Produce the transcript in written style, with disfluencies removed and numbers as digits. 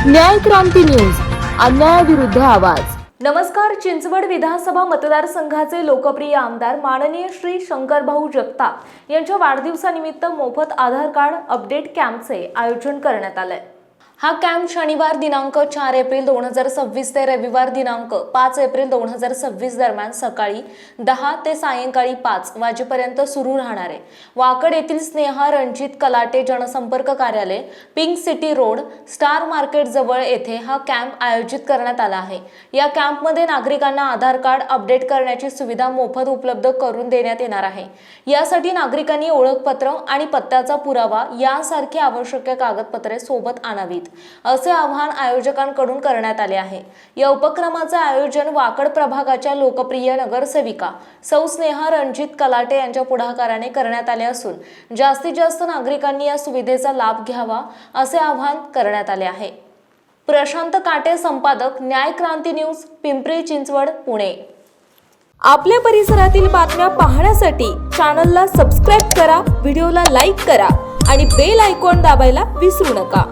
न्याय क्रांती न्यूज, अन्यायाविरुद्ध आवाज। नमस्कार। चिंचवड विधानसभा मतदारसंघाचे लोकप्रिय आमदार माननीय श्री शंकरभाऊ जगताप यांच्या वाढदिवसानिमित्त मोफत आधार कार्ड अपडेट कॅम्पचे आयोजन करण्यात आले। हा कॅम्प शनिवार दिनांक 4 एप्रिल 2026 ते रविवार दिनांक 5 एप्रिल 2026 दरम्यान सकाळी 10 ते सायंकाळी 5 वाजेपर्यंत सुरू राहणार आहे। वाकड येथील स्नेहा रणजित कलाटे जनसंपर्क कार्यालय, pink city road, star market जवळ येथे हा कॅम्प आयोजित करण्यात आला आहे। या कॅम्पमध्ये नागरिकांना आधार कार्ड अपडेट करण्याची सुविधा मोफत उपलब्ध करून देण्यात येणार आहे। यासाठी नागरिकांनी ओळखपत्र आणि पत्त्याचा पुरावा यासारखी आवश्यक कागदपत्रे सोबत आणावीत, असे आवाहन आयोजकांकडून करण्यात आले आहे। या उपक्रमाचे आयोजन वाकड प्रभागाच्या लोकप्रिय नगरसेविका सौ स्नेहा रणजित कलाटे यांच्या पुढाकाराने करण्यात आले असून जास्तीत जास्त नागरिकांनी या सुविधेचा लाभ घ्यावा असे आवाहन करण्यात आले आहे। प्रशांत काटे, संपादक, न्याय क्रांती न्यूज, पिंपरी चिंचवड, पुणे। आपल्या परिसरातील बातम्या पाहण्यासाठी चॅनलला सबस्क्राइब करा, व्हिडिओला लाईक करा आणि बेल आयकॉन दाबायला विसरू नका।